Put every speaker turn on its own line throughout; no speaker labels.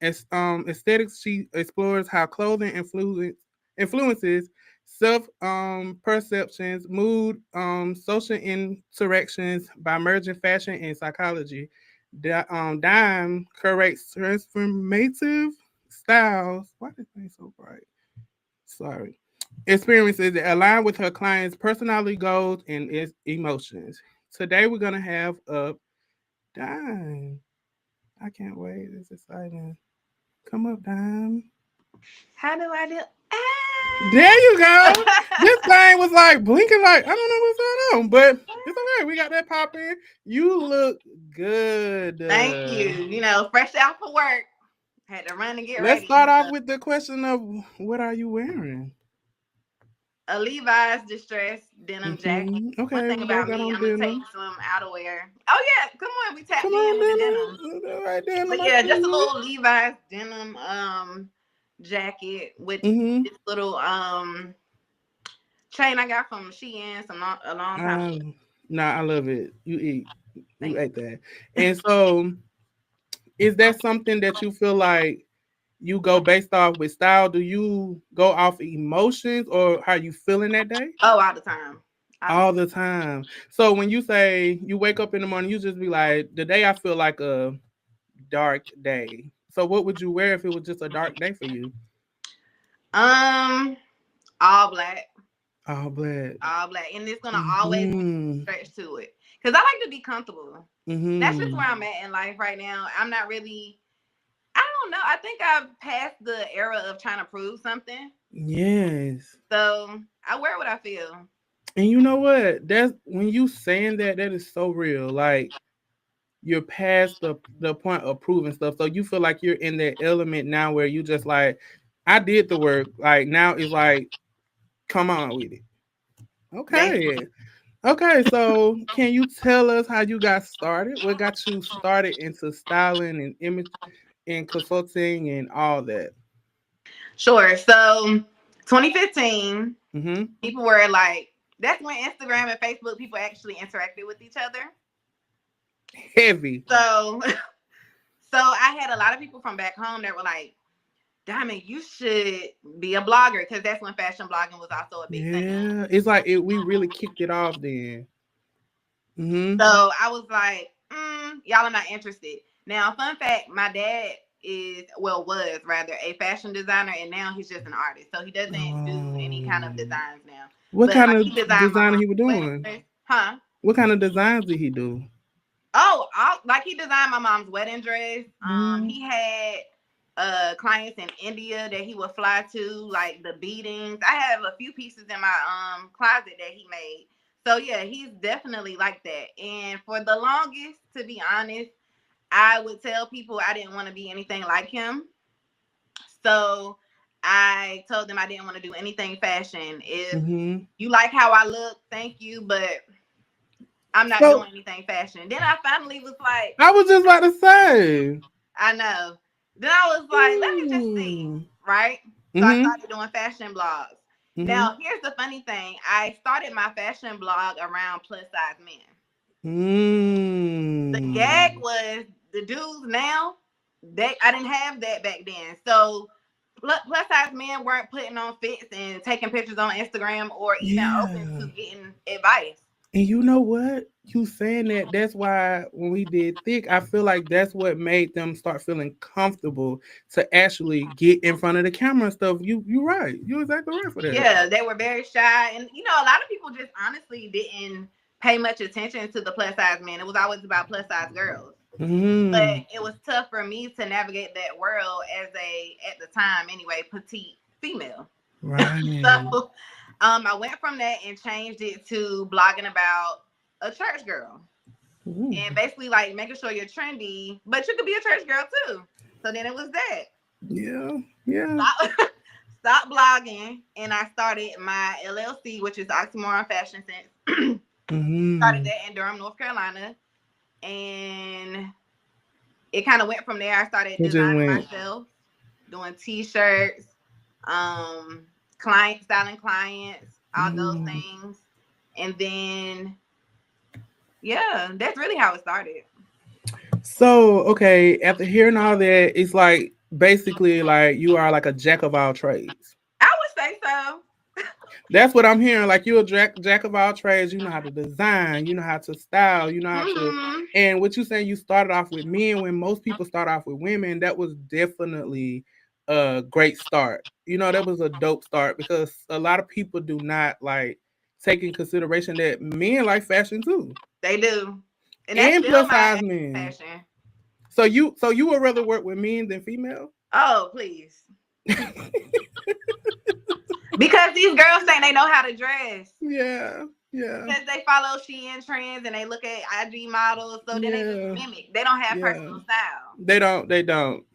Aesthetics, she explores how clothing influences self perceptions, mood, social interactions by merging fashion and psychology. Dime corrects transformative styles. Why is they so bright? Sorry. Experiences that align with her clients' personality goals and emotions. Today we're gonna have up Dime. I can't wait. It's exciting. Come up, Dime.
How do I do?
There you go.
Ah!
This thing was like blinking like I don't know what's going on, but it's okay. We got that popping. You look good.
Thank you. Fresh out for work. Had to run and get
Let's
ready
start
and
off
stuff.
with the question of what are you wearing?
A Levi's distressed denim jacket. One
Okay,
thing
we both
about
got
me,
on
I'm gonna take
denim.
some outerwear. Oh yeah, come on, we
Come
tapped in
on,
with the denim.
denim. Right there,
But
denim. I
yeah,
see
just a
you.
little Levi's denim jacket with
Mm-hmm.
this little chain I got from Shein a long time ago.
Nah, I love it. You
Thank
ate that. And so, is that something that you feel like you go based off with style? Do you go off emotions or how you feeling that day?
Oh, all the time. All the
All
time.
the time. So when you say you wake up in the morning, you just be like, the day I feel like a dark day. So what would you wear if it was just a dark day for you?
Um, all black.
All black.
All black. And it's gonna always be
Mm-hmm.
stretch to it. Cause I like to be comfortable. That's just
Mm-hmm.
where I'm at in life right now. I'm not really I don't know. I think I've passed the era of trying to prove something.
Yes.
So I wear what I feel.
And you know what? That's when you saying that, that is so real. Like you're past the point of proving stuff. So you feel like you're in that element now where you just like, I did the work. Like now it's like, come on with it.
Basically.
Okay. Okay, so can you tell us how you got started? What got you started into styling and image and consulting and all that?
Sure. So 2015,
Mm-hmm.
people were like, that's when Instagram and Facebook people actually interacted with each other.
Heavy.
So so I had a lot of people from back home that were like, Diamond, you should be a blogger because that's when fashion blogging was also a big thing.
Yeah. It's like we really kicked it off then. Mm-hmm.
So I was like, y'all are not interested. Now, fun fact, my dad was rather a fashion designer and now he's just an artist. So he doesn't do any kind of
Um,
designs now.
what
But
kind
like
of
he designed my
design
mom's
he was
wedding
doing?
dress. Huh?
What kind of designs did he do?
Oh, like he designed my mom's wedding dress.
Mm.
He had clients in India that he would fly to, like the beadings. I have a few pieces in my closet that he made. So yeah, he's definitely like that. And for the longest, to be honest, I would tell people I didn't want to be anything like him. So I told them I didn't want to do anything fashion. If
Mm-hmm.
you like how I look, thank you, but I'm not
So
doing anything fashion. Then I finally was like,
I was just about to say.
I know. Then I was like, let me just see,
Mm.
right? So I
Mm-hmm.
started doing fashion blogs.
Mm-hmm.
Now, here's the funny thing. I started my fashion blog around plus size men. The gag
Mm.
was the dudes now, I didn't have that back then. So plus size men weren't putting on fits and taking pictures on Instagram or even open
Yeah.
to getting advice.
And you know what? You saying that, that's why when we did thick, I feel like that's what made them start feeling comfortable to actually get in front of the camera and stuff. You right. You exactly right for that.
Yeah, they were very shy. And, a lot of people just honestly didn't pay much attention to the plus size men. It was always about plus size girls. But
Mm.
it was tough for me to navigate that world as at the time anyway, petite female.
Right.
So I went from that and changed it to blogging about a church girl.
Ooh.
And basically like making sure you're trendy, but you could be a church girl too. So then it was that.
Yeah. Yeah.
Stop, stop blogging and I started my LLC, which is Oxymoron Fashion Sense. Started
Mm-hmm.
that in Durham, North Carolina. And it kind of went from there. I started
It just
designing
went.
myself, doing t-shirts, client styling clients, all those
Mm.
things. And then yeah, that's really how it started.
So, okay, after hearing all that, it's like basically like you are like a jack of all trades.
I would say so.
That's what I'm hearing. Like you're a jack of all trades. You know how to design, you know how to style, you know how to.
Hmm.
And what you saying, you started off with men when most people start off with women. That was definitely a great start. You know, that was a dope start because a lot of people do not like take in consideration that men like fashion too,
They do, and that's
and
still
plus
my
size men.
passion.
So you would rather work with men than female?
Oh, please. Because these girls think they know how to dress.
Yeah, yeah,
Because they follow Shein trends and they look at IG models, so then they just
yeah,
mimic. They don't have
yeah.
personal style.
They don't. They don't.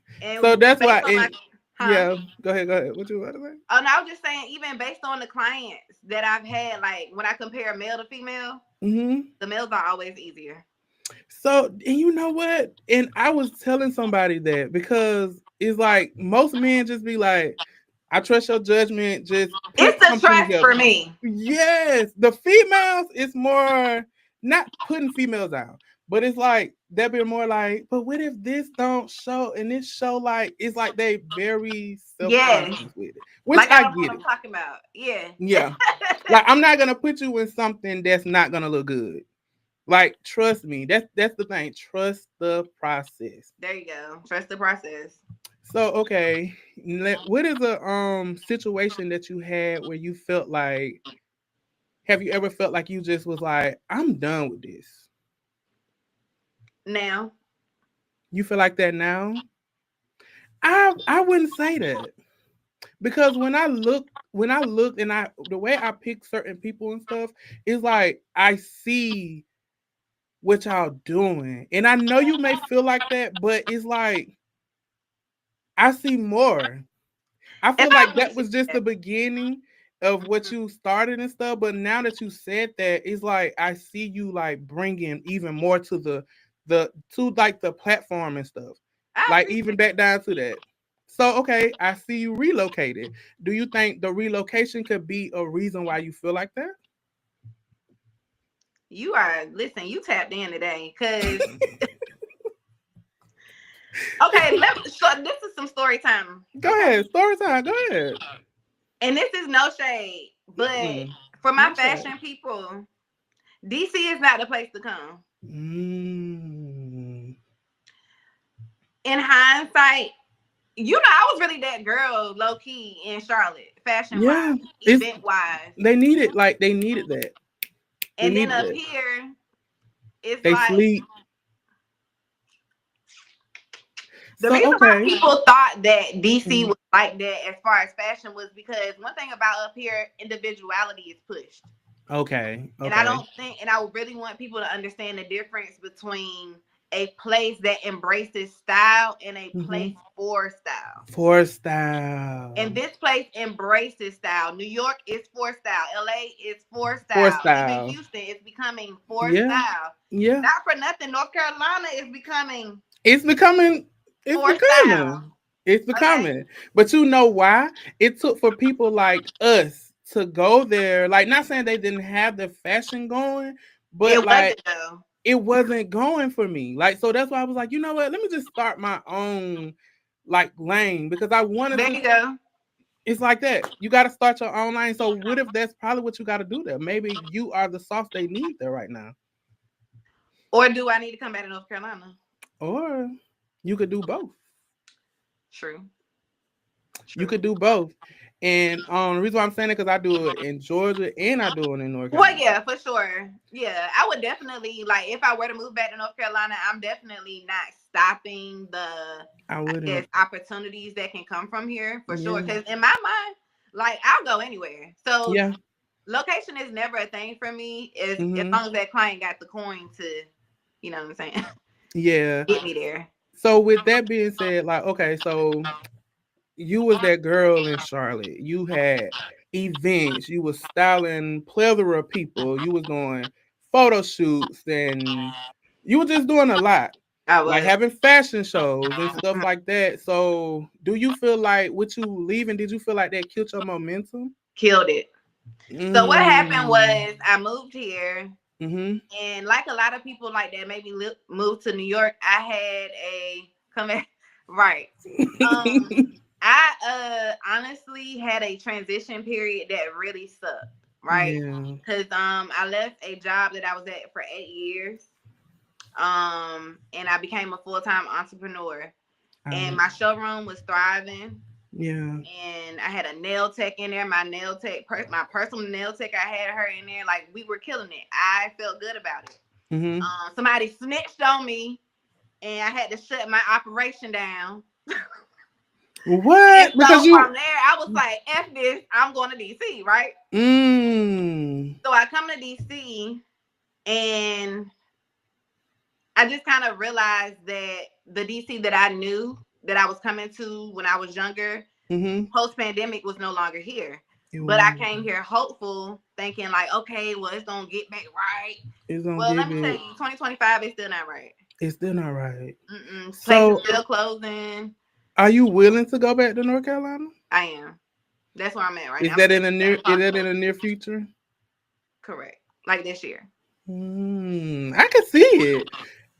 So
And
that's why.
based on my,
And
huh?
yeah, go ahead. Go ahead. What you about to say?
Oh, no, I was just saying, even based on the clients that I've had, like when I compare male to female,
Hmm.
the males are always easier.
So, and you know what? And I was telling somebody that because it's like most men just be like, I trust your judgment, just
It's
put
the
something
trust for
together.
me.
Yes, the females is more not putting females out, but it's like they'll be more like, but what if this don't show and this show like it's like they very
Yes.
self-conscious with it, which
Like I
I
don't know
get
what
it.
I'm talking about. Yeah.
Yeah. Like I'm not gonna put you in something that's not gonna look good. Like, trust me. That's the thing. Trust the process.
There you go. Trust the process.
So, okay, what is a situation that you had where you felt like? Have you ever felt like you just was like, I'm done with this?
Now,
You feel like that now? I wouldn't say that because when I look and I the way I pick certain people and stuff is like I see what y'all doing, and I know you may feel like that, but it's like I see more. I
and
feel
I
like that
appreciate
was just the
that.
beginning of what
Mhm.
you started and stuff. But now that you said that, it's like I see you like bringing even more to to like the platform and stuff.
I
Like even
appreciate
back down to that. So okay, I see you relocated. Do you think the relocation could be a reason why you feel like that?
you are listen. You tapped in today, cause okay. So this is some story time.
Go
Okay,
ahead, story time. Go ahead.
and this is no shade, but
Mm-mm.
for my
No shade.
fashion people, DC is not the place to come.
Mm.
In hindsight, you know, I was really that girl, low key in Charlotte, fashion
Yeah,
wise,
it's
event wise,
they needed that. They
and then
needed
up
that.
here, it's
They
like
sleep.
the
So
reason why
okay.
people thought that DC
Mhm.
was like that as far as fashion was because one thing about up here, individuality is pushed.
Okay.
And I
Okay.
don't think, and I really want people to understand the difference between a place that embraces style and a place
Hmm.
for style.
For style.
And this place embraces style. New York is for style. LA is for
For
style. Even
style.
Houston is becoming for
Yeah.
style.
Yeah.
Not for nothing, North Carolina is becoming
It's becoming. It's
for style.
becoming. It's
Okay?
becoming. But you know why? It took for people like us to go there. Like, not saying they didn't have the fashion going, but
It
like
wasn't though.
it wasn't going for me. Like, so that's why I was like, you know what? Let me just start my own like lane because I wanted
There
to.
you go.
It's like that. You got to start your own lane. So what if that's probably what you got to do there? Maybe you are the sauce they need there right now,
Or do I need to come back to North Carolina?
or you could do both.
True.
You
True.
could do both. And the reason why I'm saying it because I do it in Georgia and I do it in North
Well,
Carolina.
yeah, for sure. Yeah, I would definitely like if I were to move back to North Carolina. I'm definitely not stopping the,
I
I guess,
wouldn't.
opportunities that can come from here for sure.
Yeah.
Because in my mind, like I'll go anywhere. So
Yeah.
location is never a thing for me. As
Hmm.
long as that client got the coin to, you know what I'm saying,
Yeah.
get me there.
So with that being said, like, okay, so you was that girl in Charlotte. You had events. You was styling plethora of people. You was doing photo shoots and you were just doing a lot.
I
Like
was
having fashion shows and stuff like that. So do you feel like with you leaving, did you feel like that killed your momentum?
killed it. So what happened
Mm.
was I moved here.
Mm-hmm.
And like a lot of people like that maybe move to New York, I had a right. I honestly had a transition period that really sucked, right?
Yeah.
Cause I left a job that I was at for 8 years. And I became a full-time entrepreneur. And my showroom was thriving.
Yeah.
And I had a nail tech in there. My nail tech, my personal nail tech, I had her in there. Like, we were killing it. I felt good about it.
Mm-hmm.
Somebody snitched on me, and I had to shut my operation down. And
What? Because
so
you.
from there, I was like, F this, I'm going to DC, right?
Mm.
So I come to DC, and I just kind of realized that the DC that I knew that I was coming to when I was younger,
Mm-hmm.
post pandemic, was no longer here. But I
It
came here hopeful, thinking like, okay, well, it's gonna get back right.
It's gonna
Well, let
give
me tell
it.
you, 2025 is still not right.
It's still not right.
Places
So,
still closing.
are you willing to go back to North Carolina?
I am. That's where I'm at right
Is
now.
that in the near? Is that in the near future?
Correct. Like this year.
I can see it.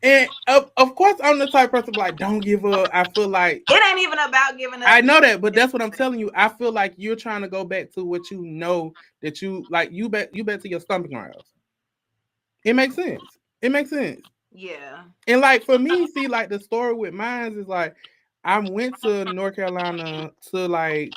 And of course, I'm the type of person like, don't give up. I feel like
It ain't even about giving up.
I know that, but that's what I'm telling you. I feel like you're trying to go back to what you know that you like. You bet to your stomping grounds. It makes sense. It makes sense.
Yeah.
And like for me, see, like the story with mine is like I went to North Carolina to like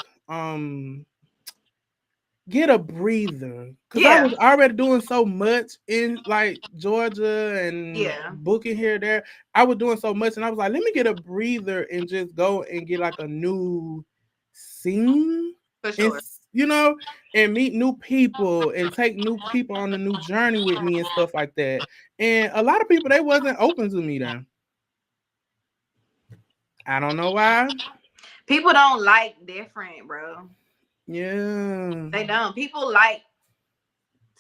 get a breather because I
Yeah.
was already doing so much in like Georgia and
Yeah.
booking here there. I was doing so much, and I was like, let me get a breather and just go and get like a new scene,
For
and
sure.
you know, and meet new people and take new people on a new journey with me and stuff like that. And a lot of people they wasn't open to me then. I don't know why.
People don't like different, bro.
Yeah.
They don't. People like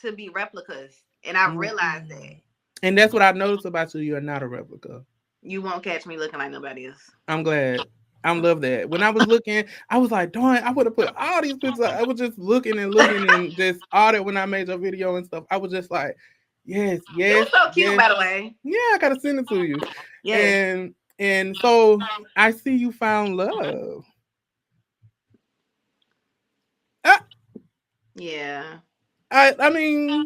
to be replicas. And I realized that.
Mm-mm. And that's what I noticed about you. You're not a replica.
You won't catch me looking like nobody else.
I'm glad. I love that. When I was looking, I was like, darn, I would have put all these pictures. I was just looking and just all that when I made your video and stuff. I was just like, yes,
You
yes,
were so cute,
yes.
by the way.
Yeah, I gotta send it to you.
Yes.
And so I see you found love. Ah,
Yeah.
I mean,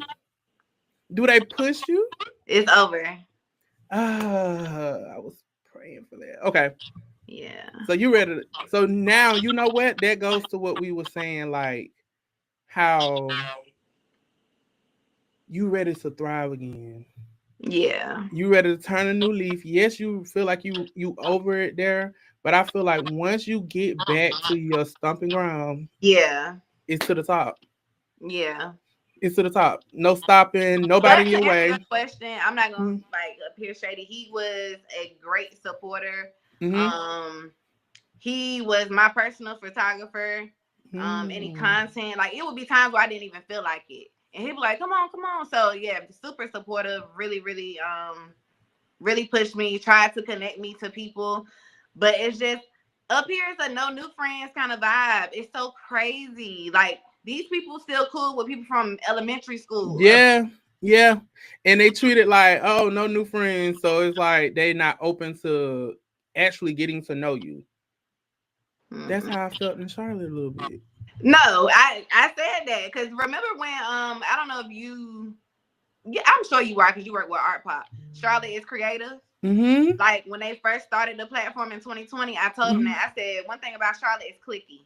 do they push you?
It's over.
I was praying for that. Okay.
Yeah.
So you ready to, so now you know what? That goes to what we were saying, like how you ready to thrive again.
Yeah.
You ready to turn a new leaf. Yes, you feel like you over it there, but I feel like once you get back to your stomping ground,
Yeah.
it's to the top.
Yeah.
It's to the top. No stopping, nobody
But
in
to
your
answer
way.
your question, I'm not gonna
Mm-hmm.
like appear shady. He was a great supporter.
Mm-hmm.
Um, he was my personal photographer. Any content, like it would be times where I didn't even feel like it, and he'd be like, "Come on, come on." So yeah, super supportive. Really, really, really pushed me. Tried to connect me to people, but it's just up here is a no new friends kind of vibe. It's so crazy. Like these people still cool with people from elementary school.
Yeah, yeah. And they treat it like, oh, no new friends. So it's like they not open to actually getting to know you. That's how I felt in Charlotte a little bit.
No, I said that because remember when I don't know if you, yeah, I'm sure you are because you work with Art Pop. Charlotte is creative.
Mm-hmm.
Like when they first started the platform in 2020, I told them
Mm-hmm.
that I said one thing about Charlotte is clicky.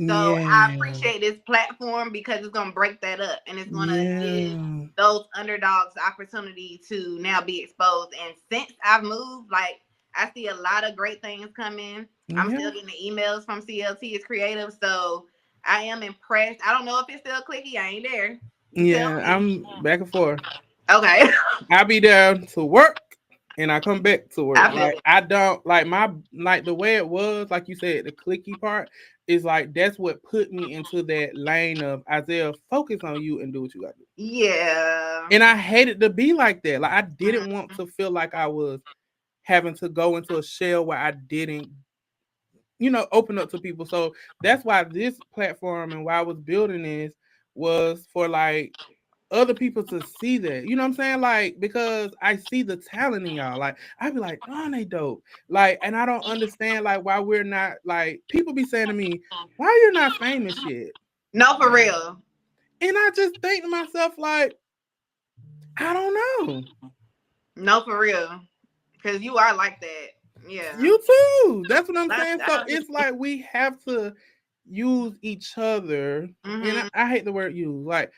So I
Yeah.
appreciate this platform because it's gonna break that up and it's gonna give
Yeah.
those underdogs the opportunity to now be exposed. And since I've moved, like I see a lot of great things coming. I'm
Yeah.
still getting the emails from CLT is creative, so I am impressed. I don't know if it's still clicky. I ain't there. You tell
Yeah.
me.
I'm back and forth.
Okay.
I be there to work and I come back to work.
I feel
Like
it.
I don't like my like the way it was, like you said, the clicky part is like that's what put me into that lane of Isaiah, focus on you and do what you gotta do.
Yeah.
And I hated to be like that. Like I didn't want to feel like I was having to go into a shell where I didn't, open up to people. So that's why this platform and why I was building this was for like other people to see that. You know what I'm saying? Like, because I see the talent in y'all. Like, I be like, oh, they dope. Like, and I don't understand like why we're not like people be saying to me, why you're not famous yet?
No, for real.
And I just think to myself, like, I don't know.
No, for real. Because you are like that. Yeah.
You too. That's what I'm
That's,
saying. So it's like we have to use each other. And
mm-hmm.
I hate the word use, like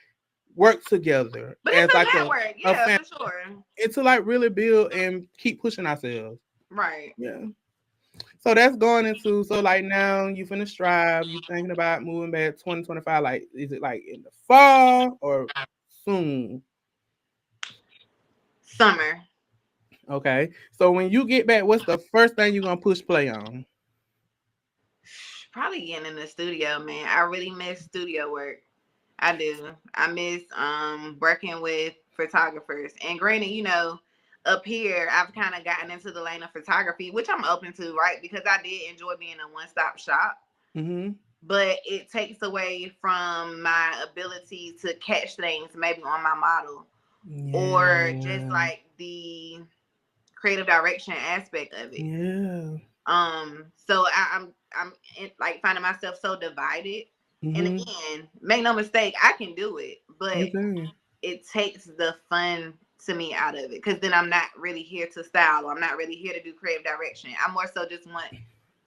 work together
But
as
it's a
like
network.
a
Yeah,
family.
for sure.
And to like really build and keep pushing ourselves.
Right.
Yeah. So that's going into so like now you finna strive, you thinking about moving back 2025. Like, is it like in the fall or soon?
Summer.
Okay. So when you get back, what's the first thing you're gonna push play on?
Probably getting in the studio, man. I really miss studio work. I do. I miss working with photographers. And granted, up here I've kind of gotten into the lane of photography, which I'm open to, right? Because I did enjoy being a one-stop shop.
Mm-hmm.
But it takes away from my ability to catch things maybe on my model or just
Yeah.
like the creative direction aspect of it.
Yeah.
So I'm like finding myself so divided. And
Mm-hmm.
again, make no mistake, I can do it,
You
but
can.
it takes the fun to me out of it because then I'm not really here to style or I'm not really here to do creative direction. I more so just want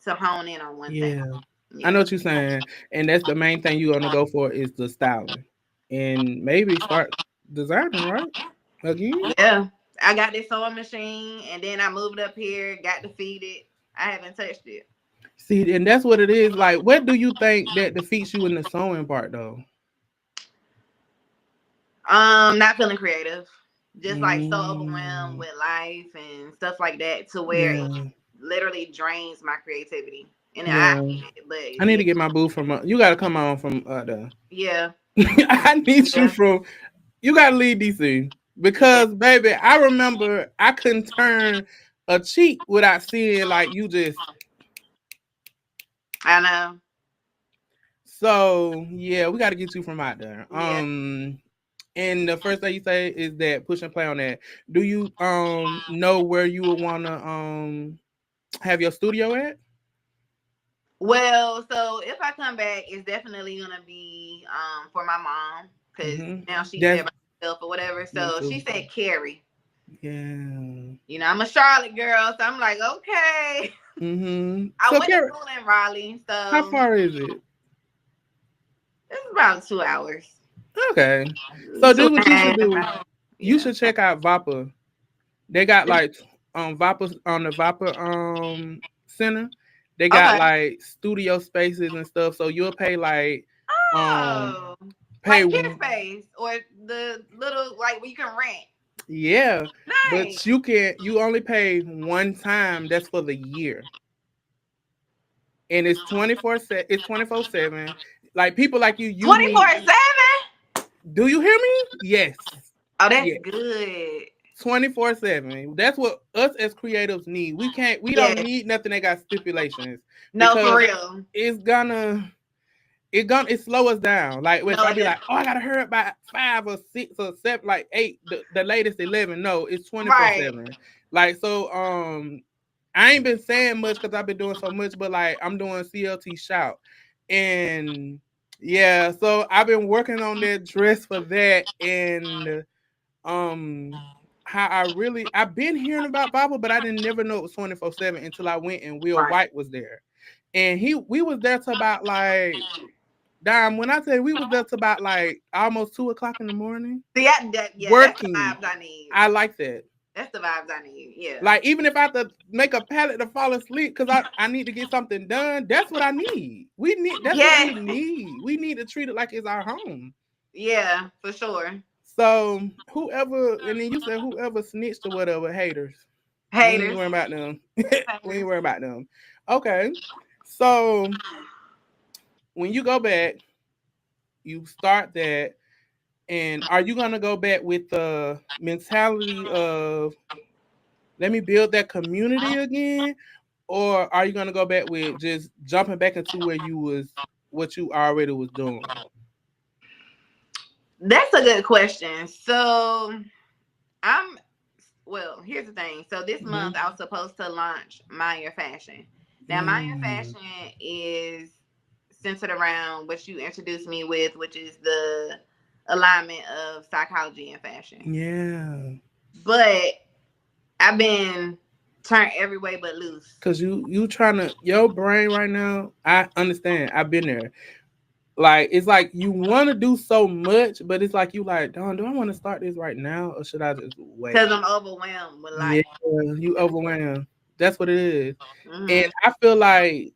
to hone in on one thing.
Yeah. I
Yeah.
know what you're saying. And that's the main thing you're gonna go for is the styling. And maybe start designing, right? Again.
Yeah. I got this sewing machine and then I moved up here, got to feed it. I haven't touched it.
See, and that's what it is. Like, what do you think that defeats you in the sewing part though?
Not feeling creative. Just like so overwhelmed
Mm,
with life and stuff like that to where it
yeah.
literally drains my creativity. And I
Yeah.
hate it, but
I need to get my boo from you gotta come on from the
yeah.
I need you
Yeah.
from you gotta leave DC.
Yeah.
Because baby, I remember I couldn't turn a cheek without seeing like you just
I know.
so yeah, we gotta get you from out there.
Yeah.
And the first thing you say is that push and play on that. Do you know where you would wanna have your studio at?
Well, so if I come back, it's definitely gonna be for my mom because
Mm-hmm.
now she's there
That's
by herself or whatever.
me
So she
too.
said Cary.
Yeah.
I'm a Charlotte girl, so I'm like, okay.
Mm-hmm.
I
So
went to
Kara,
school in Raleigh,
how
so
far is it?
it's about 2 hours.
Okay. So
Two
this what
and
you
a
should do.
half.
You
Yeah.
should check out Vapa. They got like Vapa on the Vapa center. They got
Okay.
like studio spaces and stuff. So you'll pay like
Oh,
pay
like Kid Space or the little like where you can rent.
yeah,
Nice.
but you only pay one time. That's for the year. And it's 24/7. Like people like you
Twenty four
need
seven.
do you hear me? Yes.
Oh, that's
Yes.
good.
24/7. That's what us as creatives need. We don't
Yeah.
need nothing that got stipulations
No, for
because
real.
it's gonna it slow us down. Like if
No,
I
it
be
is.
like, oh, I gotta hurry up by 5 or 6 or 7, like 8, the latest 11. No, it's twenty four
Right.
seven. Like so, I ain't been saying much because I've been doing so much, but like I'm doing CLT shout, and yeah, so I've been working on that dress for that, and um how I've been hearing about Bible, but I didn't never know it was 24/7 until I went and Will
Right.
White was there. And we was there to about like Dime, when I say we was there to about like almost 2 o'clock in the morning
See, yeah, that's the
working.
vibes I need.
I like that.
That's the vibes I need. Yeah.
Like even if I have to make a pallet to fall asleep because I need to get something done, that's what I need. That's what we
Yeah.
need. We need to treat it like it's our home.
Yeah, for sure.
So whoever, and then you said whoever snitched or whatever, haters. We ain't
Haters.
worrying about them. We ain't
Haters.
worrying about them. Okay. So when you go back, you start that, and are you gonna go back with the mentality of let me build that community again, or are you gonna go back with just jumping back into where you was what you already was doing?
That's a good question. So I'm well, here's the thing. So this month I was supposed to launch Mind Your Fashion. Now Mind Your Fashion is centered around what you introduced me with, which is the alignment of psychology and fashion.
Yeah.
But I've been turned every way but loose.
Cause you trying to your brain right now. I understand. I've been there. Like it's like you want to do so much, but it's like you like, Don, do I want to start this right now or should I just wait?
Because I'm overwhelmed with
Yeah,
life.
you overwhelmed. That's what it is. And
Mm-hmm.
I feel like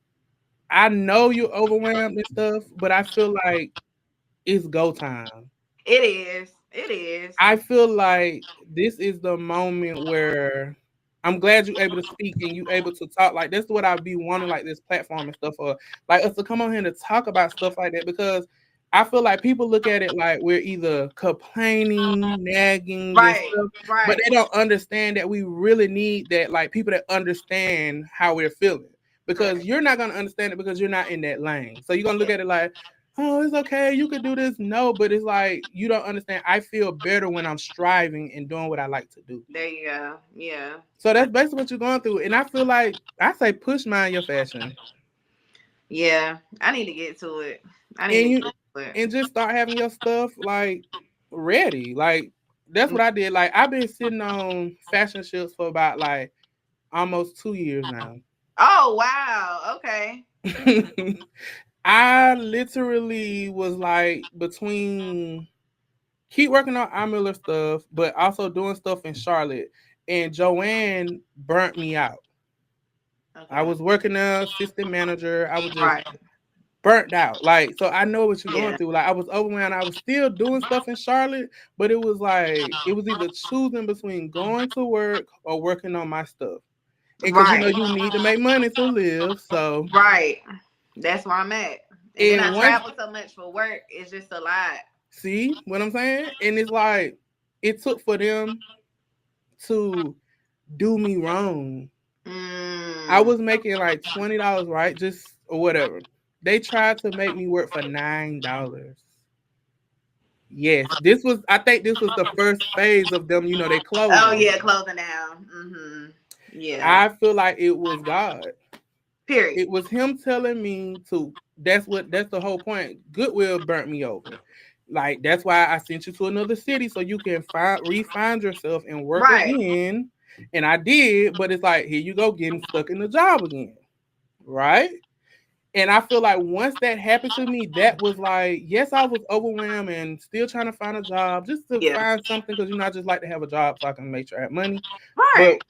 I know you're overwhelmed and stuff, but I feel like it's go time.
It is. It is.
I feel like this is the moment where I'm glad you're able to speak and you able to talk. Like that's what I'd be wanting, like this platform and stuff, or like us to come on here and talk about stuff like that because I feel like people look at it like we're either complaining, nagging, and
Right.
stuff, but
Right.
they don't understand that we really need that, like people that understand how we're feeling. Because
Right.
you're not gonna understand it because you're not in that lane. So you're gonna look at it like, oh, it's okay, you could do this. No, but it's like you don't understand. I feel better when I'm striving and doing what I like to do.
There you go. Yeah.
So that's basically what you're going through. And I feel like I say push Mind Your Fashion.
Yeah. I need to get to it. I need
And
to
you
get to it.
and just start having your stuff like ready. Like that's what I did. Like I've been sitting on fashion shows for about like almost 2 years now.
Oh wow. Okay.
I literally was like between keep working on our Miller stuff, but also doing stuff in Charlotte. And Joanne burnt me out. I
Okay.
was working there, assistant manager. I was just
Right.
burnt out. Like, so I know what you're going
Yeah.
through. Like, I was overwhelmed. I was still doing stuff in Charlotte, but it was like, it was either choosing between going to work or working on my stuff. And because,
Right.
you need to make money to live. So,
Right. That's where I'm at. And then I
and once,
travel so much for work. It's just a lot.
see what I'm saying? And it's like, it took for them to do me wrong. I
Mm.
was making like $20, right? Just or whatever. They tried to make me work for $9. Yes, this was. I think this was the first phase of them. They
Oh
closing.
yeah, closing down. Mm-hmm. Yeah.
I feel like it was God.
Period.
It was Him telling me to. That's the whole point. Goodwill burnt me over. Like that's why I sent you to another city so you can refine yourself and work
Right.
again. And I did, but it's like here you go getting stuck in the job again, right? And I feel like once that happened to me, that was like, yes, I was overwhelmed and still trying to find a job just to
Yeah.
find something because I just like to have a job so I can make sure I have money. But
Right.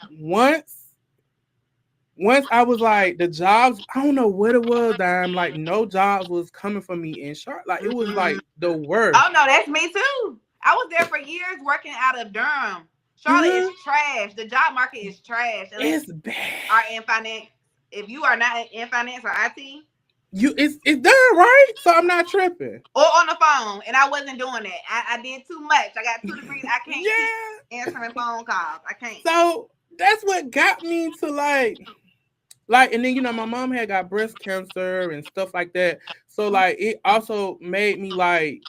once I was like the jobs, I don't know what it was that I'm like no jobs was coming for me in Charlotte. Like it was
Mm.
like the worst.
Oh no, that's me too. I was there for years working out of Durham. Charlotte is
Mhm.
trash. The job market is trash. Unless
It's
you
bad.
are in finance. If you are not in finance or IT
It's done right, so I'm not tripping.
or on the phone, and I wasn't doing that. I did too much. I got 2 degrees. I can't keep
Yeah.
answering phone calls. I can't.
So that's what got me to like, and then my mom had got breast cancer and stuff like that. So like it also made me like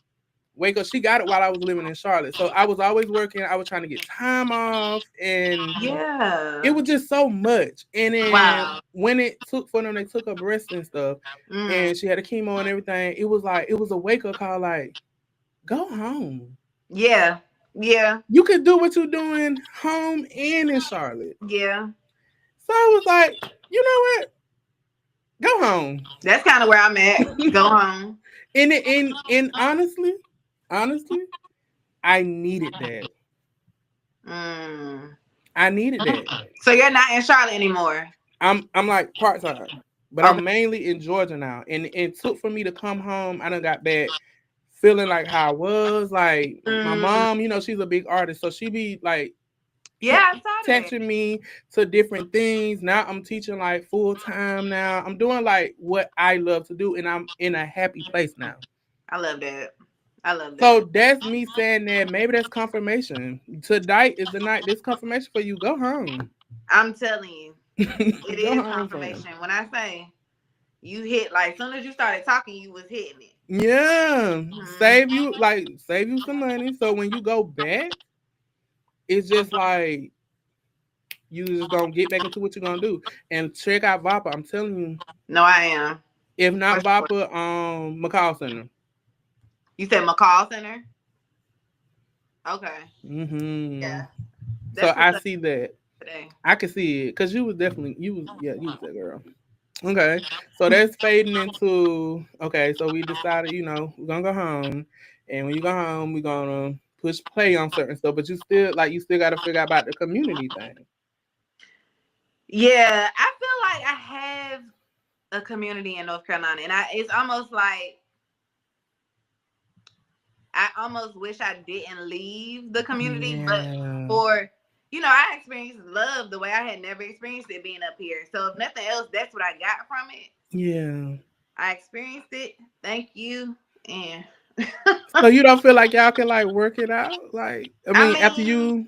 wake up. She got it while I was living in Charlotte. So I was always working. I was trying to get time off and it
Yeah.
was just so much. And then
Wow.
when it took for them, they took her breast and stuff,
Mm.
and she had a chemo and everything. It was like it was a wake up call, like, go home.
Yeah. Yeah.
You could do what you're doing home and in Charlotte.
Yeah.
So I was like, you know what? Go home.
That's kind of where I'm at. Go home.
And honestly, I needed that.
Mm.
I needed that.
So you're not in Charlotte anymore.
I'm like part time, but
Okay.
I'm mainly in Georgia now. And it took for me to come home. I done got back feeling like how I was. Like my
Mm.
mom, she's a big artist, so she be like
Yeah, I saw that.
texting me to different things. Now I'm teaching like full time. Now I'm doing like what I love to do, and I'm in a happy place now.
I love that. I love that.
So that's me saying that maybe that's confirmation. Tonight is the night. This confirmation for you. Go home.
I'm telling you, it
Go
is
home, fam.
confirmation. When I say, you hit like as soon as you started talking, you was hitting it.
Yeah.
Mhm.
Save you some money. So when you go back, it's just like you just gonna get back into what you're gonna do. And check out Vapa. I'm telling you,
No, I am.
if
For
not
sure.
Vapa, McCall Center.
You said McCall Center? Okay.
Hmm.
Yeah.
So
That's
I
what's up
see that.
today.
I can see it because you was that girl. Okay, so that's fading into okay. So we decided, we're gonna go home, and when you go home, we're gonna push play on certain stuff. But you still got to figure out about the community thing.
Yeah, I feel like I have a community in North Carolina, and it's almost like I almost wish I didn't leave the community, but
Yeah,
for I experienced love the way I had never experienced it being up here. So if nothing else, that's what I got from it.
yeah.
I experienced it. Thank you. And
So you don't feel like y'all can like work it out? Like, I
I
mean, after
mean,
you.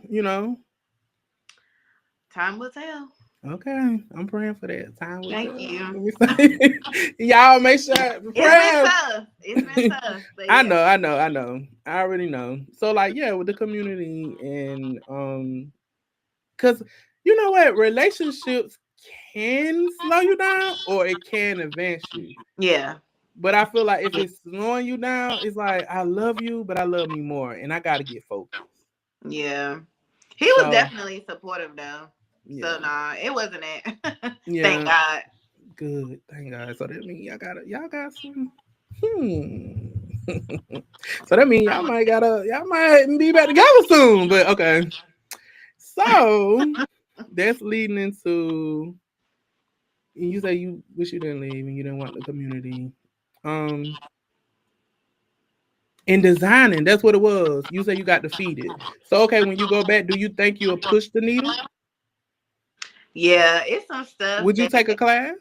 time will tell.
Okay, I'm praying for that. Time will
Thank
tell.
you.
Let me say, y'all make sure
It's been
prayers.
tough. It's been tough, but
I
yeah,
know, I know, I know. I already know. So like, yeah, with the community and because you know what, relationships can slow you down or it can advance you.
yeah,
But I feel like if it's slowing you down, it's like I love you, but I love me more, and I got to get focused.
yeah. He was
So
definitely supportive though. So
yeah,
nah, it wasn't it. Thank
yeah,
God.
good. Thank God. So that means y'all got some. Hmm. So that means y'all might be back together soon. But okay. So that's leading into you say you wish you didn't leave and you didn't want the community. Um in designing, that's what it was. You say you got defeated. So okay, when you go back, do you think you'll push the needle?
Yeah, it's some stuff
Would you
that.
take a class?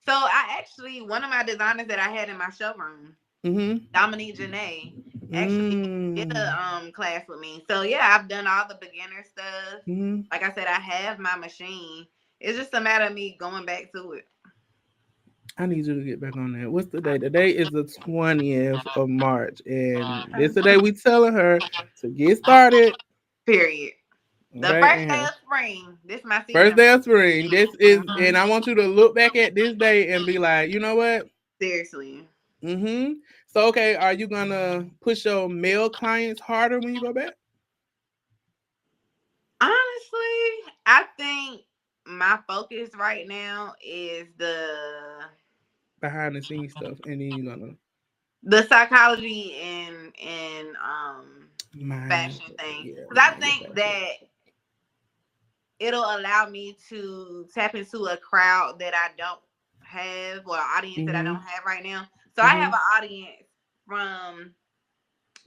So I actually one of my designers that I had in my showroom,
Mm-hmm.
Dominique Janae, actually did
Mm.
a class with me. So yeah, I've done all the beginner stuff.
Mm-hmm.
Like I said, I have my machine. It's just a matter of me going back to it.
I need you to get back on that. What's the day? The day is the 20th of March. And this the day we telling her to get started.
Period. The
Okay.
first day
And
of spring. This my
first
season.
day of spring. This is, and
Mhm.
I want you to look back at this day and be like, you know what?
Seriously.
Mm-hmm. So okay, are you gonna push your male clients harder when you go back?
Honestly, I think my focus right now is
Behind the scenes stuff, and then you're gonna
the psychology and
mind,
fashion thing.
yeah,
Because I
mind your
think
passion.
that it'll allow me to tap into a crowd that I don't have or an audience that I
Mm-hmm.
don't have right now. So I have
Mm-hmm.
an audience from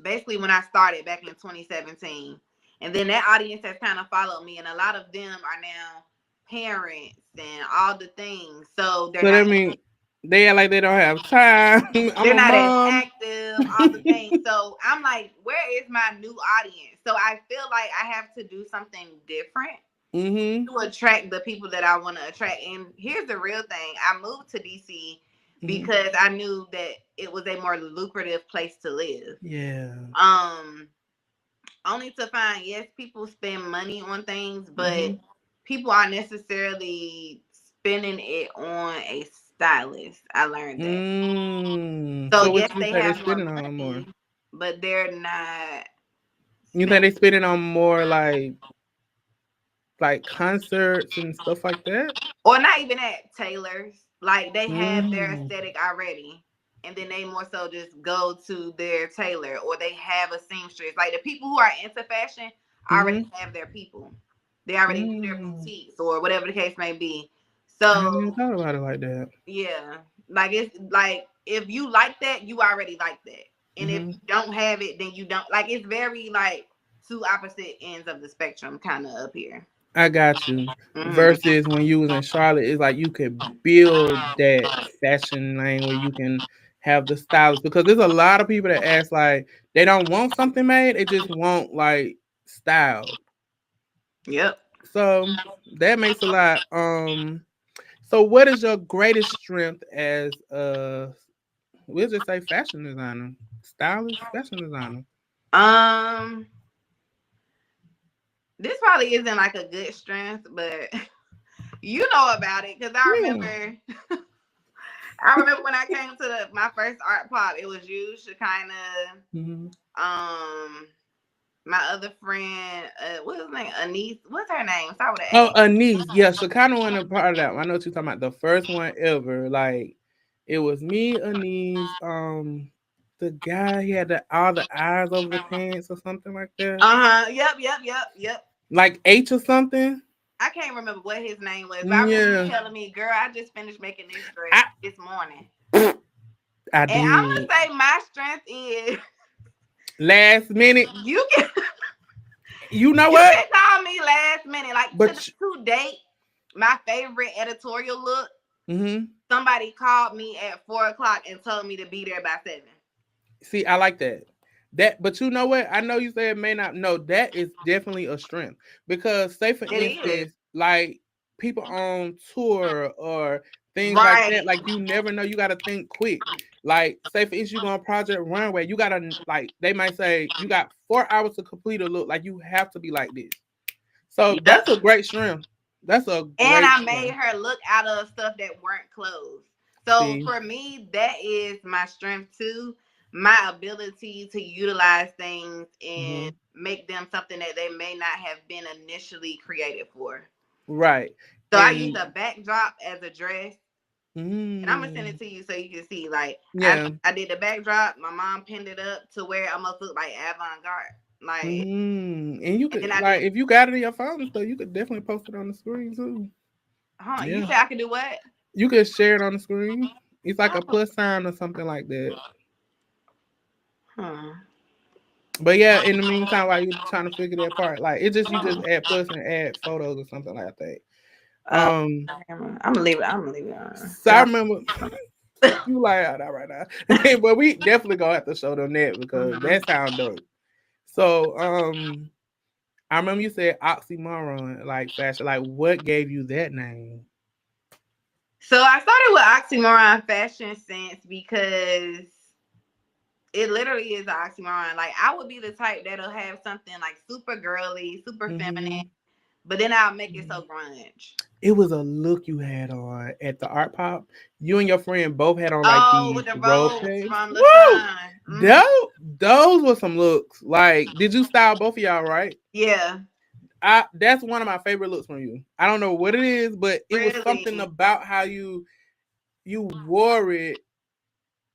basically when I started back in 2017. And then that audience has kind of followed me, and a lot of them are now parents and all the things. So
So that means they act like they don't have time. I'm
they're
a
not as
mom.
active, all the things. So I'm like, where is my new audience? So I feel like I have to do something different
Mm-hmm.
to attract the people that I want to attract. And here's the real thing. I moved to DC
Mm-hmm.
because I knew that it was a more lucrative place to live.
Yeah.
Um, only to find, yes, people spend money on things, but
Mm-hmm.
people aren't necessarily spending it on a stylist. I learned that. So
So
yes,
what you
they
think they
have more
spending on more?
money, but they're not
You think
spending,
they spending on more like concerts and stuff like that?
or not even at tailors. Like they have their
Mm.
aesthetic already, and then they more so just go to their tailor, or they have a seamstress. Like the people who are into fashion already
Mm-hmm.
have their people. They already do their
Mm.
boutiques or whatever the case may be.
I haven't even
So
thought about it like that.
yeah, like it's like if you like that, you already like that, and if
Mm-hmm.
you don't have it, then you don't. Like it's very like two opposite ends of the spectrum, kind of up here.
I got you.
Mm-hmm.
Versus when you was in Charlotte, it's like you could build that fashion lane where you can have the stylists because there's a lot of people that ask like they don't want something made, they just want like style.
Yep.
So that makes a lot. So, what is your greatest strength as we'll just say fashion designer, stylist, fashion designer?
Um, this probably isn't like a good strength, but you know about it because I
Yeah.
remember. I remember when I came to my first art pop. It was you, Shekinah,
Mhm.
my other friend. What's his name? Anise. What's her name? Start with
Oh,
an
Anise. Yeah, she kind of wanted a part of that. I know what you're talking about. The first one ever. Like, it was me, Anise, the guy, he had all the eyes over the pants or something like that.
Yep.
Like H or something.
I can't remember what his name was, but I remember you
Yeah.
telling me, "Girl, I just finished making this dress
I
this morning."
I
And I'm gonna
did.
say my strength is
Last minute.
you can
You know
you
what?
can call me last minute. Like
But
to date, my favorite editorial look.
mhm.
Somebody called me at 4 o'clock and told me to be there by 7.
See, I like that. That, but you know what? I know you said may not. No, that is definitely a strength because, say for
It is
instance, like people on tour or things like
right.
that, like you never know. You got to think quick. Like, say for instance, you go on Project Runway, you gotta like they might say you got 4 hours to complete a look. Like you have to be like this. So
Yep.
that's a great strength. That's a
And
great
I made
strength.
her look out of stuff that weren't clothes. So
See.
for me, that is my strength too. My ability to utilize things and
Hmm.
make them something that they may not have been initially created for.
Right.
So I use
And
a backdrop as a dress. And I'm gonna send it
mm,
to you so you can see. Like
yeah.
I did the backdrop. My mom pinned it up to where it almost looked like avant garde. Like,
And you
and then
could
I
like
did.
if you got it in your phone and stuff, you could definitely post it on the screen too.
Huh? You
Yeah,
said I could do what?
you could share it on the screen. It's like a
Oh,
plus sign or something like that.
hmm.
But yeah, in the meantime, while you trying to figure that part, like it just you just add plus and add photos or something like that.
Uh,
Um,
I'm gonna leave it. I'm gonna leave it on.
so I remember you like that right now, but we definitely gonna have to show them that because
Mhm.
that sound dope. So I remember you said oxymoron, like fashion. Like what gave you that name?
So I started with oxymoron fashion sense because it literally is an oxymoron. Like I would be the type that'll have something like super girly, super feminine,
Hmm.
but then I'll make it so grunge.
It was a look you had on at the art pop. You and your friend both had on like
Oh, with
these
the
role
robes
plays.
from
Woo!
LaShawn.
Those, those were some looks. Like, did you style both of y'all right?
Yeah,
I That's one of my favorite looks from you. I don't know what it is, but it was something
really.
about how you wore it.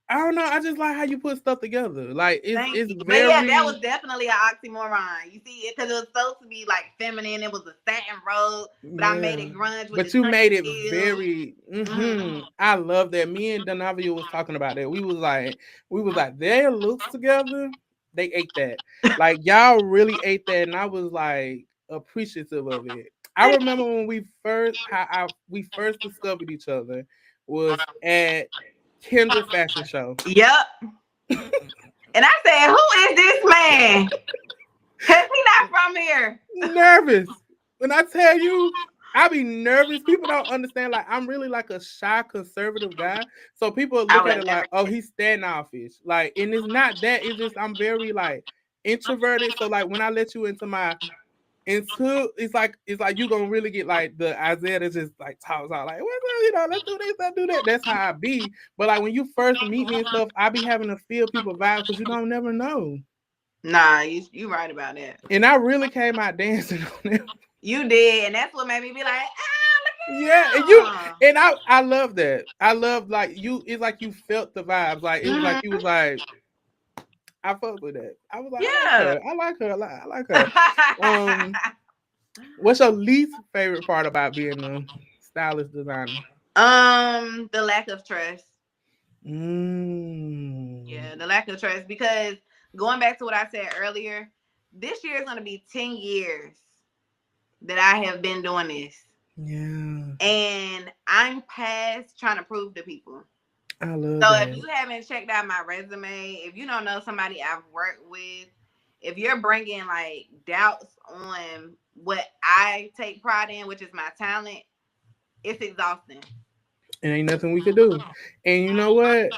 I don't know. I just like how you put stuff together. Like
Thank
it's
you. But yeah, that was
very
definitely an oxymoron. You see, because it was supposed to be like feminine. It was a satin robe, but I made
yeah.
it grunge with the
But you made it
chunky heels.
very
Mm-hmm.
I love that. Me and Donavia was talking about that. We was like their looks together, they ate that. Like y'all really ate that and I was like appreciative of it. I remember when we first discovered each other was at Kendra Fashion Show.
Yep. And I said, "Who is this man? Cause he not from here."
Nervous. When I tell you, I be nervous. People don't understand. Like I'm really like a shy conservative guy. So people
I
look at
would
it
never.
like, oh, he's standoffish. Like, and it's not that. It's just I'm very like introverted. So like when I let you into it's like you gonna really get like the Isaiah that just like talks out like what's up, let's do this, let's do that. That's how I be. But like when you first meet me and stuff, I be having to feel people vibe because you don't never know.
Nah, you right about that.
And I really came out dancing on it.
You did, and that's what made me be like,
Yeah, and
ah,
I love that. I love like you. It's like you felt the vibes. Like it
look
was like
at
you was like I fuck with that. I was like I like
yeah.
her. I like her. I like her. Um, what's your least favorite part about being a stylist designer?
The lack of trust.
Mm.
Yeah, the lack of trust. Because going back to what I said earlier, this year is going to be 10 years that I have been doing this.
Yeah,
And I'm past trying to prove to people.
I love
So if
that.
you haven't checked out my resume, if you don't know somebody I've worked with, if you're bringing like doubts on what I take pride in, which is my talent, it's exhausting.
And ain't nothing we could do. And you know what?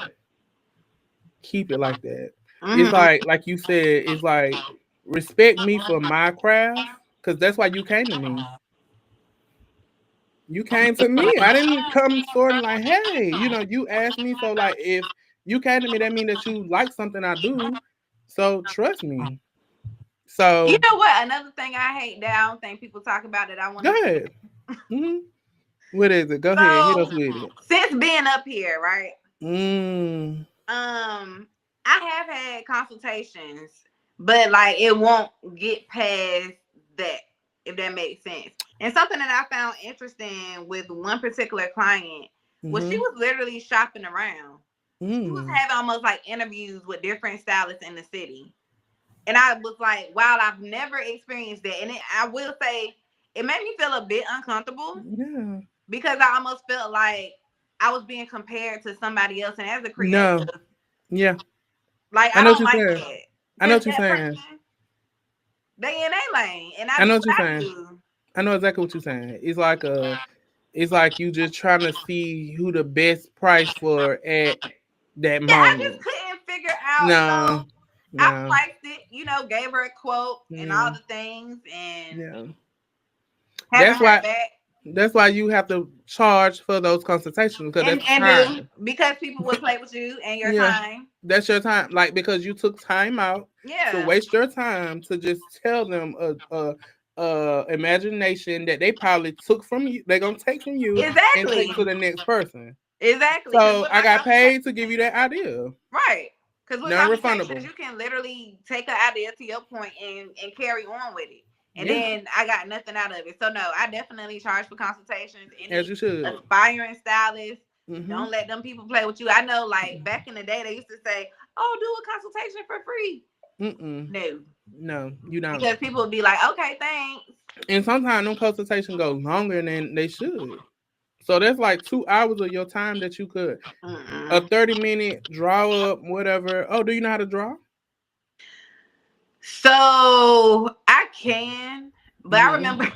Keep it like that. It's
Hmm.
like you said, it's like respect me for my craft, because that's why you came to me. You came to me. I didn't come sort of like, hey, you asked me. So like, if you came to me, that means that you like something I do. So trust me.
You
So
know what? Another thing I hate that I don't think people talk about that I want
go
to.
ahead. Hmm. What is it? Go ahead. Hit
So
us with it.
since being up here, right?
Mm.
I have had consultations, but like it won't get past that, if that makes sense. And something that I found interesting with one particular client was she
Mm-hmm.
was literally shopping around. She was
Mm.
having almost like interviews with different stylists in the city. And I was like, wow, I've never experienced that. And I will say it made me feel a bit uncomfortable
Yeah.
because I almost felt like I was being compared to somebody else. And as a
No.
creative,
Yeah.
like
I
I
know what
don't
you're
like
saying.
that
I know
because
what you're
that
saying.
person, they in a lane, and I
I
do
know what
what
you're
I
saying.
do.
I know exactly what you're saying. It's like you just trying to see who the best price for at that
Yeah, I just
moment.
couldn't figure out. So
No.
I
No.
priced it, gave her a quote and all
Mm,
the things, and
yeah.
haven't
That's
heard
why
back.
that's why you have to charge for those consultations, because
And
that's
do
time.
because people will play with you and your
Yeah.
time.
That's your time. Like, because you took time out to
Yeah,
waste your time to just tell them a imagination that they probably took from you. They're gonna take from you and
exactly,
take to the next person.
exactly. Because
So
with
I
my
got paid to give
consultation,
you that idea.
right? Because with consultations,
Non-refundable.
you can literally take an idea to your point and carry on with it. And
Yeah,
then I got nothing out of it. So no, I definitely charge for consultations.
as
Any
you should.
aspiring stylists,
Mm-hmm.
don't let them people play with you. I know, like back in the day, they used to say, "Oh, do a consultation for free."
Mm-mm.
No,
No, you don't.
because people would be like, "Okay, thanks."
And sometimes them consultations go longer than they should. So that's like 2 hours of your time that you could a
Mm-mm.
30-minute draw up, whatever. Oh, do you know how to draw?
So I can, but I
Mm-hmm.
remember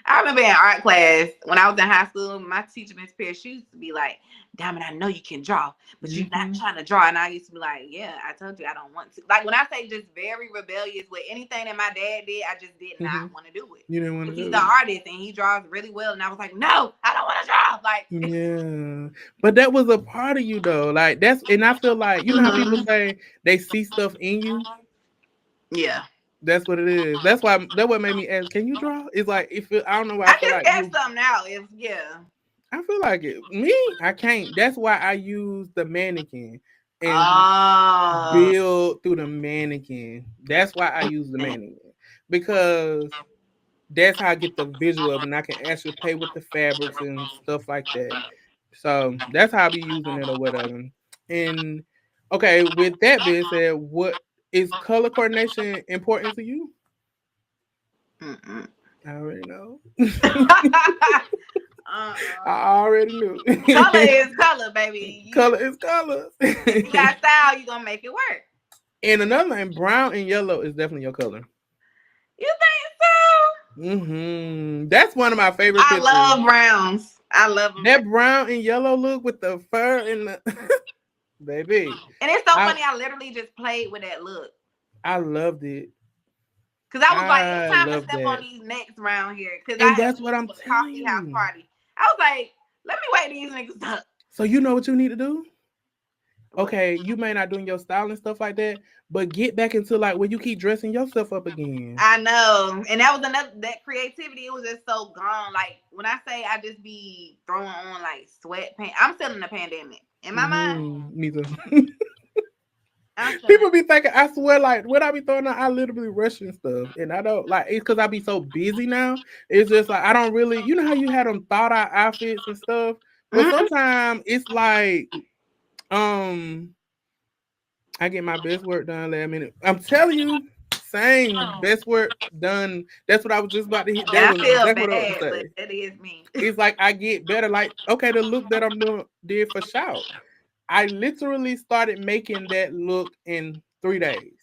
I remember in art class when I was in high school, my teacher, Miss Pierce, she used to be like, "Damn it, I know you can draw, but you're not
Mm-hmm.
trying to draw." And I used to be like, "Yeah, I told you I don't want to." Like when I say just very rebellious with anything that my dad did, I just did
Mm-hmm.
not want to do it.
You didn't want to
Because he's
do
an
it.
artist and he draws really well, and I was like, "No, I don't want to draw." Like,
Yeah, but that was a part of you though. Like that's, and I feel like how people
mhm.
say they see stuff in you.
Yeah,
That's what it is. That what made me ask. Can you draw? It's like if I don't know why I
I
feel
just
like
got
you.
something out. If yeah,
I feel like it. Me, I can't. That's why I use the mannequin and
oh,
build through the mannequin. That's why I use the mannequin, because that's how I get the visual of it, and I can actually play with the fabrics and stuff like that. So that's how I be using it or whatever. And okay, with that being said, what is color coordination important to you?
mm-mm.
I already know.
Uh-uh.
I already knew.
Color is color, baby.
Color is color.
If you got style, you gonna make it work.
And another thing, brown and yellow is definitely your color.
You think so?
That's one of my favorite
I
pictures.
love browns. I love them.
That brown and yellow look with the fur and the baby.
And it's so
I
funny. I literally just played with that look
I loved it.
because I was like, it's
I
time to
love
step on
that.
these necks around here because I
And
had
that's
went
what I'm
to a
telling
coffee house
you.
party. I was like, let me wake these niggas up.
So you know what you need to do?
What?
Okay, you may not doing your style and stuff like that, but get back into like where you keep dressing yourself up again.
I know, and that was another that creativity. It was just so gone. Like when I say I just be throwing on like sweatpants, I'm still in the pandemic. In my mind,
Me too.
I'm still in.
People be thinking, I swear, like when I be throwing out, I literally rushing stuff, and I don't like it's because I be so busy now. It's just like I don't really, how you had them thought out outfits and stuff. Well,
Mhm.
sometimes it's like, um, I get my best work done last minute. I'm telling you, same best work done. That's what I was just about to hit. That
Yeah, I
was
feel
exactly what I was
bad,
to
but
say.
that is me.
It's like I get better. Like, okay, the look that I'm doing did for shout. I literally started making that look in 3 days.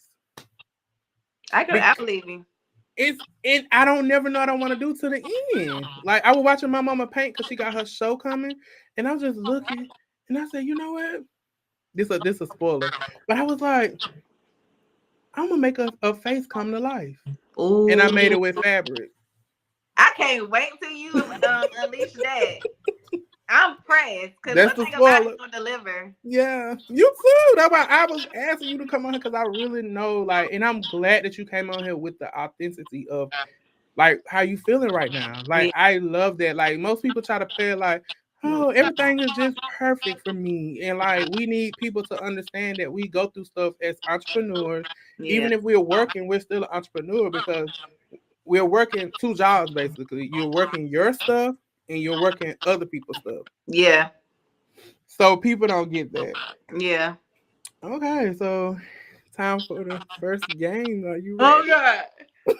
I
Be-
believe you.
I don't never know what I want to do to the end. Like I was watching my mama paint because she got her show coming, and I was just looking, and I said, you know what? This a spoiler, but I was like, I'm gonna make a face come to life.
Ooh.
And I made it with fabric.
I can't wait till you unleash that. I'm pressed because
That's
one
the
thing about
spoiler.
it gonna deliver.
Yeah, you too. That's why I was asking you to come on here because I really know, like, and I'm glad that you came on here with the authenticity of like how you feeling right now. Like,
Yeah.
I love that. Like, most people try to play it like, oh, everything is just perfect for me, and like we need people to understand that we go through stuff as entrepreneurs.
Yeah.
Even if we're working, we're still an entrepreneur because we're working 2 jobs basically. You're working your stuff and you're working other people's stuff.
Yeah.
So people don't get that.
Yeah.
Okay, so time for the first game. Are you ready?
Oh God.